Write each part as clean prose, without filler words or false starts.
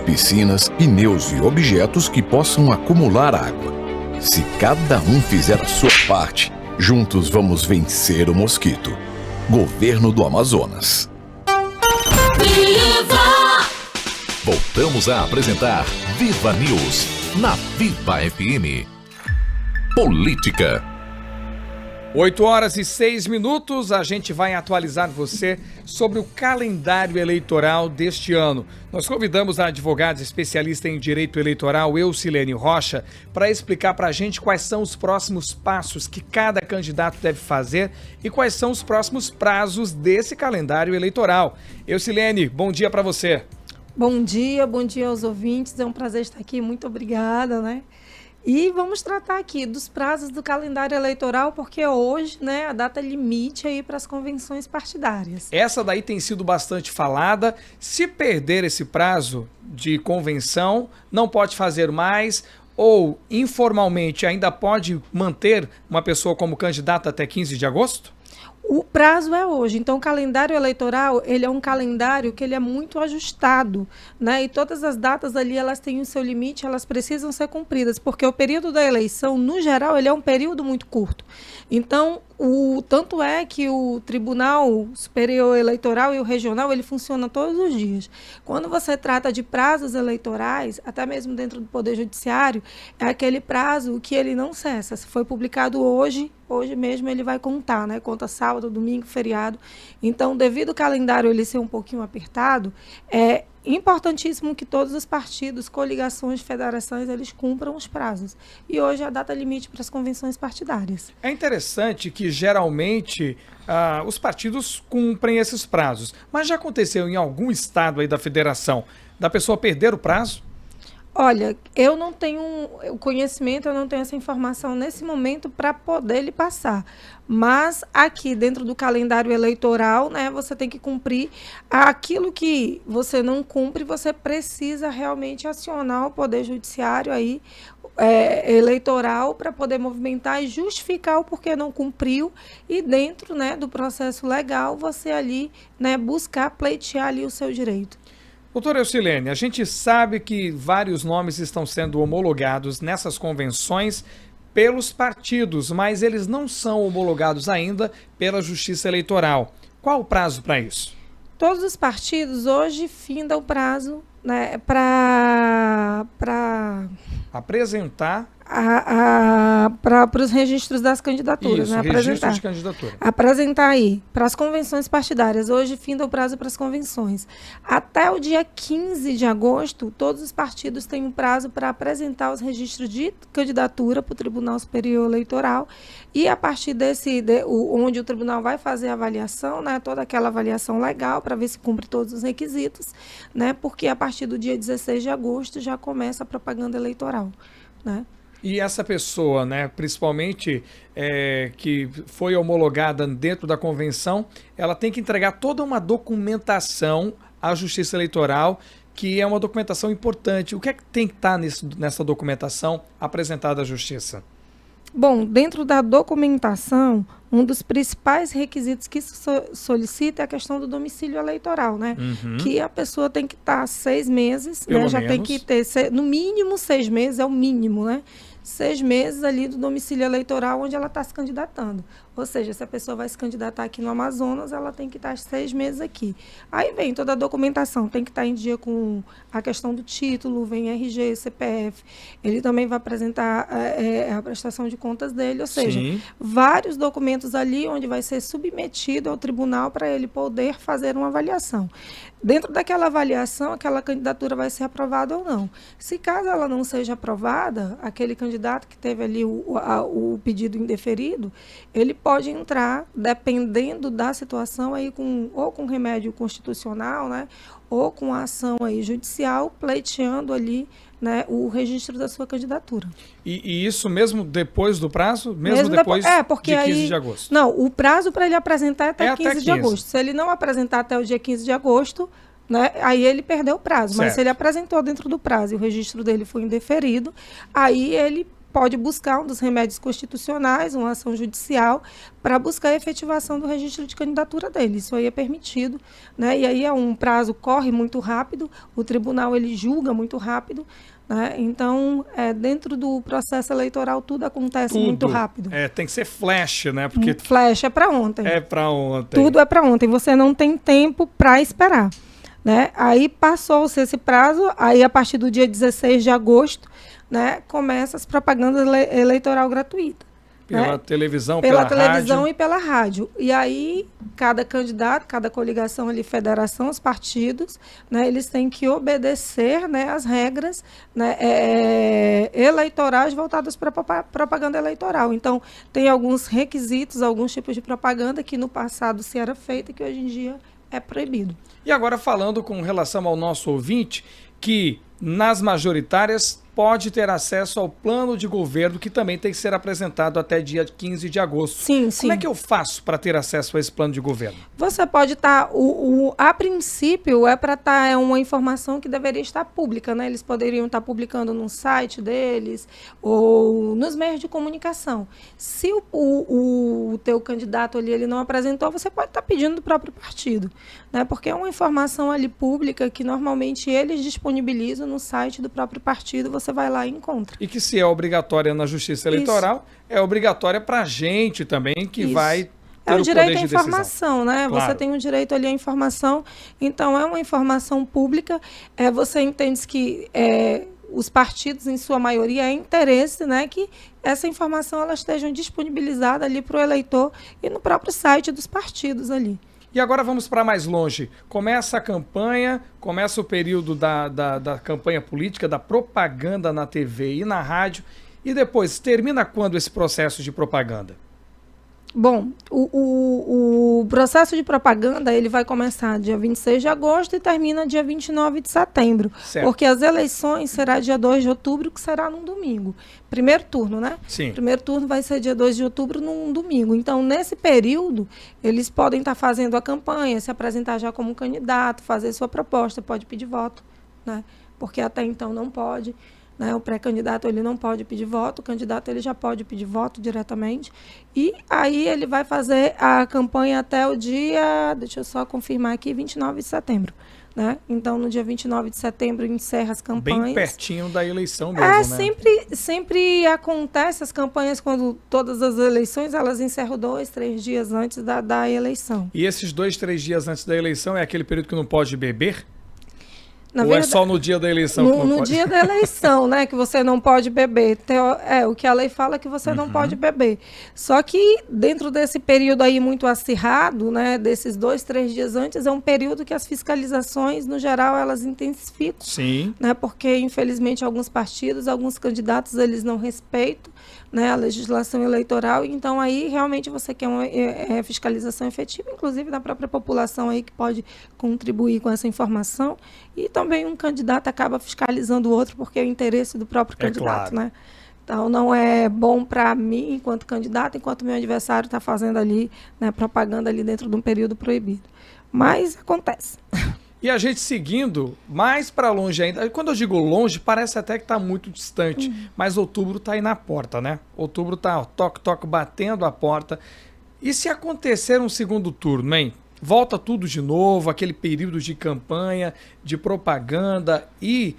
piscinas, pneus e objetos que possam acumular água. Se cada um fizer a sua parte, juntos vamos vencer o mosquito. Governo do Amazonas. Voltamos a apresentar Viva News na Viva FM. Política. 8h06, a gente vai atualizar você sobre o calendário eleitoral deste ano. Nós convidamos a advogada especialista em direito eleitoral, Eucilene Rocha, para explicar para a gente quais são os próximos passos que cada candidato deve fazer e quais são os próximos prazos desse calendário eleitoral. Eucilene, bom dia para você. Bom dia aos ouvintes, é um prazer estar aqui, muito obrigada, né? E vamos tratar aqui dos prazos do calendário eleitoral, porque hoje, né, a data limite aí para as convenções partidárias. Essa daí tem sido bastante falada. Se perder esse prazo de convenção, não pode fazer mais, ou informalmente ainda pode manter uma pessoa como candidata até 15 de agosto? O prazo é hoje, então o calendário eleitoral, ele é um calendário que ele é muito ajustado, né? E todas as datas ali, elas têm o seu limite, elas precisam ser cumpridas, porque o período da eleição, no geral, ele é um período muito curto. Então, tanto é que o Tribunal Superior Eleitoral e o Regional, ele funciona todos os dias. Quando você trata de prazos eleitorais, até mesmo dentro do Poder Judiciário, é aquele prazo que ele não cessa. Se foi publicado hoje mesmo ele vai contar, né? Conta sábado, domingo, feriado. Então, devido ao calendário ele ser um pouquinho apertado, é importantíssimo que todos os partidos, coligações, federações, eles cumpram os prazos. E hoje é a data limite para as convenções partidárias. É interessante que, geralmente, os partidos cumprem esses prazos. Mas já aconteceu em algum estado aí da federação da pessoa perder o prazo? Olha, eu não tenho o conhecimento, eu não tenho essa informação nesse momento para poder lhe passar. Mas aqui dentro do calendário eleitoral, né, você tem que cumprir aquilo que você não cumpre, você precisa realmente acionar o Poder Judiciário aí, eleitoral para poder movimentar e justificar o porquê não cumpriu e dentro, né, do processo legal você ali, né, buscar pleitear ali o seu direito. Doutora Eucilene, a gente sabe que vários nomes estão sendo homologados nessas convenções pelos partidos, mas eles não são homologados ainda pela Justiça Eleitoral. Qual o prazo para isso? Todos os partidos hoje findam o prazo, né, para apresentar para os registros das candidaturas. Isso, né? registro de candidatura. Apresentar aí para as convenções partidárias. Hoje finda o prazo para as convenções. Até o dia 15 de agosto, todos os partidos têm um prazo para apresentar os registros de candidatura para o Tribunal Superior Eleitoral e a partir onde o tribunal vai fazer a avaliação, né, toda aquela avaliação legal para ver se cumpre todos os requisitos, né, porque a partir do dia 16 de agosto já começa a propaganda eleitoral, né? E essa pessoa, né, principalmente que foi homologada dentro da convenção, ela tem que entregar toda uma documentação à Justiça Eleitoral, que é uma documentação importante. O que é que tem que estar nessa documentação apresentada à Justiça? Bom, dentro da documentação, um dos principais requisitos que solicita é a questão do domicílio eleitoral, né? Uhum. Que a pessoa tem que estar 6 meses, Pelo já menos. tem que ter, no mínimo 6 meses, é o mínimo, né? 6 meses ali do domicílio eleitoral onde ela está se candidatando. Ou seja, se a pessoa vai se candidatar aqui no Amazonas, ela tem que estar 6 meses aqui. Aí vem toda a documentação, tem que estar em dia com a questão do título, vem RG, CPF. Ele também vai apresentar a prestação de contas dele, ou seja, Sim. vários documentos ali onde vai ser submetido ao tribunal para ele poder fazer uma avaliação. Dentro daquela avaliação, aquela candidatura vai ser aprovada ou não. Se caso ela não seja aprovada, aquele candidato que teve ali o pedido indeferido, ele pode entrar, dependendo da situação, aí ou com remédio constitucional, né, ou com a ação aí judicial, pleiteando ali, né, o registro da sua candidatura. E isso mesmo depois do prazo? Mesmo depois de 15 de agosto? Não, o prazo para ele apresentar é até 15 até de agosto. Se ele não apresentar até o dia 15 de agosto, né, aí ele perdeu o prazo. Certo. Mas se ele apresentou dentro do prazo e o registro dele foi indeferido, aí ele pode buscar um dos remédios constitucionais, uma ação judicial, para buscar a efetivação do registro de candidatura dele. Isso aí é permitido, né? E aí é um prazo, corre muito rápido, o tribunal ele julga muito rápido, né? Então, dentro do processo eleitoral, tudo acontece muito rápido. Tem que ser flash, né? Porque flash é para ontem. É para ontem. Tudo é para ontem. Você não tem tempo para esperar, né? Aí passou-se esse prazo, aí a partir do dia 16 de agosto, né, começa as propagandas eleitoral gratuita. Pela né? televisão, pela pela televisão rádio. E pela rádio. E aí, cada candidato, cada coligação ali, federação, os partidos, né, eles têm que obedecer, né, as regras, né, eleitorais voltadas para propaganda eleitoral. Então, tem alguns requisitos, alguns tipos de propaganda que no passado se era feita e que hoje em dia é proibido. E agora falando com relação ao nosso ouvinte, que nas majoritárias pode ter acesso ao plano de governo, que também tem que ser apresentado até dia 15 de agosto. Sim, sim. Como é que eu faço para ter acesso a esse plano de governo? Você pode estar, a princípio, é para estar uma informação que deveria estar pública, né? Eles poderiam estar publicando no site deles ou nos meios de comunicação. Se o teu candidato ali ele não apresentou, você pode estar pedindo do próprio partido, né? Porque é uma informação ali pública que normalmente eles disponibilizam no site do próprio partido, você vai lá e encontra. E que se é obrigatória na Justiça Eleitoral, é obrigatória para a gente também, que vai ter o direito à de informação, né? Claro. Você tem o direito ali à informação, então é uma informação pública. Você entende que os partidos, em sua maioria, é interesse, né, que essa informação ela esteja disponibilizada ali para o eleitor e no próprio site dos partidos ali. E agora vamos para mais longe. Começa a campanha, começa o período da campanha política, da propaganda na TV e na rádio. E depois, termina quando esse processo de propaganda? Bom, o processo de propaganda ele vai começar dia 26 de agosto e termina dia 29 de setembro. Certo. Porque as eleições será dia 2 de outubro, que será num domingo. Primeiro turno, né? Sim. Primeiro turno vai ser dia 2 de outubro, num domingo. Então, nesse período, eles podem estar fazendo a campanha, se apresentar já como candidato, fazer sua proposta, pode pedir voto, né? Porque até então não pode. Né? O pré-candidato ele não pode pedir voto, o candidato ele já pode pedir voto diretamente. E aí ele vai fazer a campanha até o dia, deixa eu só confirmar aqui, 29 de setembro. Né? Então, no dia 29 de setembro, encerra as campanhas. Bem pertinho da eleição mesmo, né? Sempre acontece as campanhas quando todas as eleições, elas encerram 2, 3 dias antes da eleição. E esses 2, 3 dias antes da eleição é aquele período que não pode beber? Na Ou verdade, é só no dia da eleição que não no pode? dia da eleição, né, que você não pode beber. O que a lei fala é que você não pode beber. Só que dentro desse período aí muito acirrado, né, desses 2, 3 dias antes, é um período que as fiscalizações, no geral, elas intensificam. Sim. Né, porque, infelizmente, alguns partidos, alguns candidatos, eles não respeitam, né, a legislação eleitoral. Então, aí, realmente, você quer uma fiscalização efetiva, inclusive da própria população aí que pode contribuir com essa informação. E também um candidato acaba fiscalizando o outro porque é o interesse do próprio candidato, claro. Né? Então, não é bom para mim, enquanto candidato, enquanto meu adversário está fazendo ali, né, propaganda ali dentro de um período proibido. Mas acontece. E a gente seguindo mais para longe ainda. Quando eu digo longe, parece até que está muito distante. Mas outubro está aí na porta, né? Outubro está toque, batendo a porta. E se acontecer um segundo turno, hein? Volta tudo de novo, aquele período de campanha, de propaganda e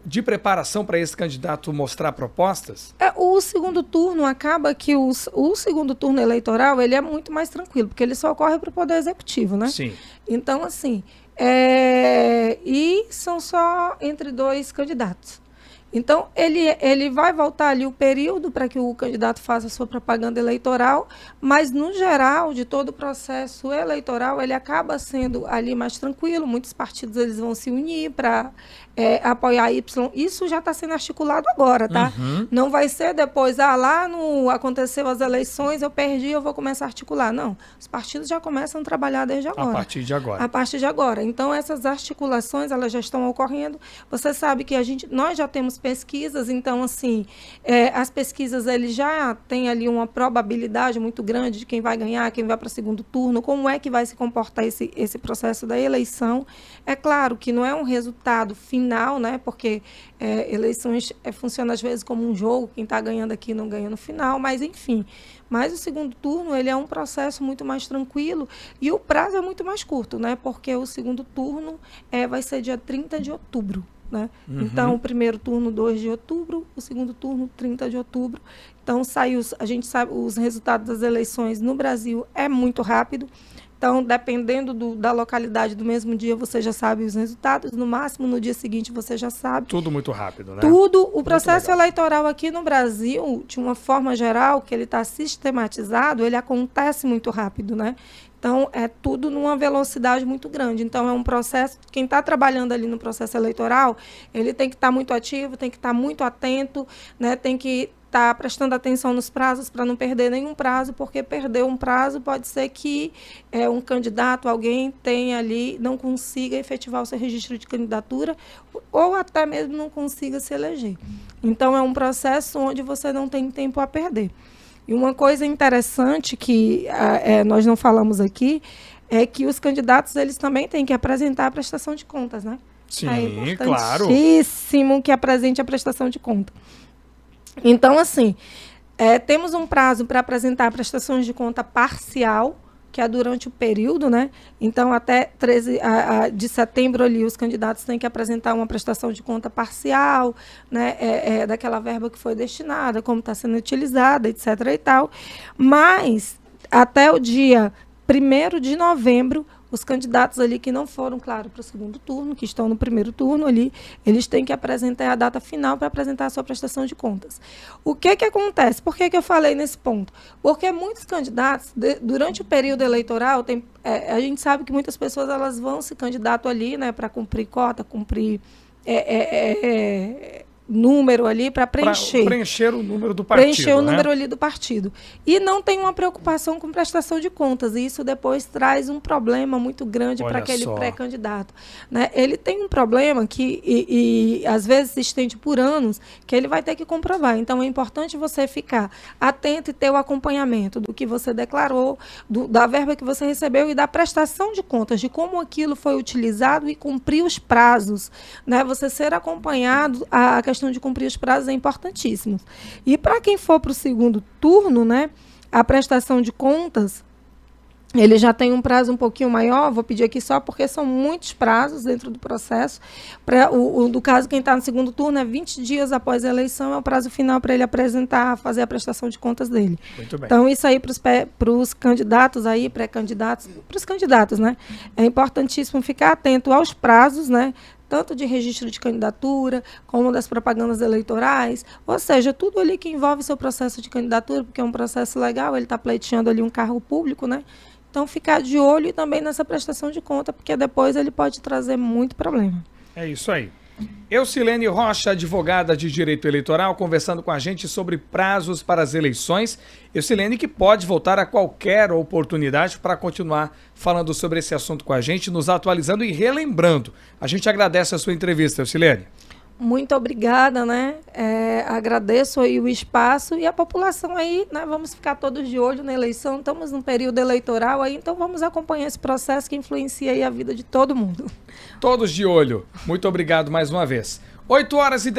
de preparação para esse candidato mostrar propostas? O segundo turno acaba que o segundo turno eleitoral ele é muito mais tranquilo, porque ele só ocorre para o Poder Executivo, né? Sim. Então, assim, e são só entre 2 candidatos. Então, ele vai voltar ali o período para que o candidato faça a sua propaganda eleitoral, mas, no geral, de todo o processo eleitoral, ele acaba sendo ali mais tranquilo. Muitos partidos eles vão se unir para apoiar Y. Isso já está sendo articulado agora, tá? Não vai ser depois, aconteceu as eleições, eu perdi, eu vou começar a articular. Não, os partidos já começam a trabalhar desde agora. A partir de agora. A partir de agora. Então, essas articulações, elas já estão ocorrendo. Você sabe que nós já temos pesquisas, então, assim, as pesquisas, eles já têm ali uma probabilidade muito grande de quem vai ganhar, quem vai para o segundo turno, como é que vai se comportar esse processo da eleição. É claro que não é um resultado final, né, porque eleições funcionam às vezes como um jogo, quem está ganhando aqui não ganha no final, mas enfim. Mas o segundo turno, ele é um processo muito mais tranquilo e o prazo é muito mais curto, né, porque o segundo turno vai ser dia 30 de outubro. Né? Uhum. Então, o primeiro turno, 2 de outubro, o segundo turno, 30 de outubro. Então, a gente sabe, os resultados das eleições no Brasil é muito rápido. Então, dependendo da localidade do mesmo dia, você já sabe os resultados. No máximo, no dia seguinte, você já sabe. Tudo muito rápido, né? Tudo. O processo eleitoral aqui no Brasil, de uma forma geral, que ele está sistematizado, ele acontece muito rápido, né? Então, é tudo numa velocidade muito grande. Então, é um processo, quem está trabalhando ali no processo eleitoral, ele tem que estar muito ativo, tem que estar muito atento, né? Tem que estar prestando atenção nos prazos para não perder nenhum prazo, porque perder um prazo pode ser que um candidato, alguém tenha ali, não consiga efetivar o seu registro de candidatura ou até mesmo não consiga se eleger. Então, é um processo onde você não tem tempo a perder. E uma coisa interessante que nós não falamos aqui é que os candidatos, eles também têm que apresentar a prestação de contas, né? Sim, é claro. importantíssimo que apresente a prestação de conta. Então, assim, temos um prazo para apresentar prestações de conta parcial, que é durante o período, né? Então, até 13 de setembro ali, os candidatos têm que apresentar uma prestação de conta parcial, né? Daquela verba que foi destinada, como está sendo utilizada, etc. e tal. Mas, até o dia 1º de novembro, os candidatos ali que não foram, claro, para o segundo turno, que estão no primeiro turno ali, eles têm que apresentar a data final para apresentar a sua prestação de contas. O que acontece? Por que eu falei nesse ponto? Porque muitos candidatos, durante o período eleitoral, a gente sabe que muitas pessoas elas vão se candidatar ali, né, para cumprir cota, cumprir número ali para preencher. Preencher o número do partido. Preencher o número ali do partido. E não tem uma preocupação com prestação de contas. E isso depois traz um problema muito grande para aquele pré-candidato. Né? Ele tem um problema que, e às vezes se estende por anos, que ele vai ter que comprovar. Então, é importante você ficar atento e ter o acompanhamento do que você declarou, da verba que você recebeu e da prestação de contas, de como aquilo foi utilizado e cumprir os prazos. Né? Você ser acompanhado, a questão de cumprir os prazos é importantíssimo. E para quem for para o segundo turno, né, a prestação de contas, ele já tem um prazo um pouquinho maior, vou pedir aqui só porque são muitos prazos dentro do processo. Do caso, quem está no segundo turno é 20 dias após a eleição, é o prazo final para ele apresentar, fazer a prestação de contas dele. Muito bem. Então, isso aí para os candidatos aí, pré-candidatos, para os candidatos, né? É importantíssimo ficar atento aos prazos, né? Tanto de registro de candidatura, como das propagandas eleitorais, ou seja, tudo ali que envolve seu processo de candidatura, porque é um processo legal, ele está pleiteando ali um cargo público, né? Então, ficar de olho e também nessa prestação de conta, porque depois ele pode trazer muito problema. É isso aí. Eucilene Rocha, advogada de direito eleitoral, conversando com a gente sobre prazos para as eleições. Eucilene, que pode voltar a qualquer oportunidade para continuar falando sobre esse assunto com a gente, nos atualizando e relembrando. A gente agradece a sua entrevista, Eucilene. Muito obrigada, né? Agradeço aí o espaço e a população aí, né? Vamos ficar todos de olho na eleição, estamos num período eleitoral aí, então vamos acompanhar esse processo que influencia aí a vida de todo mundo. Todos de olho. Muito obrigado mais uma vez. 8h e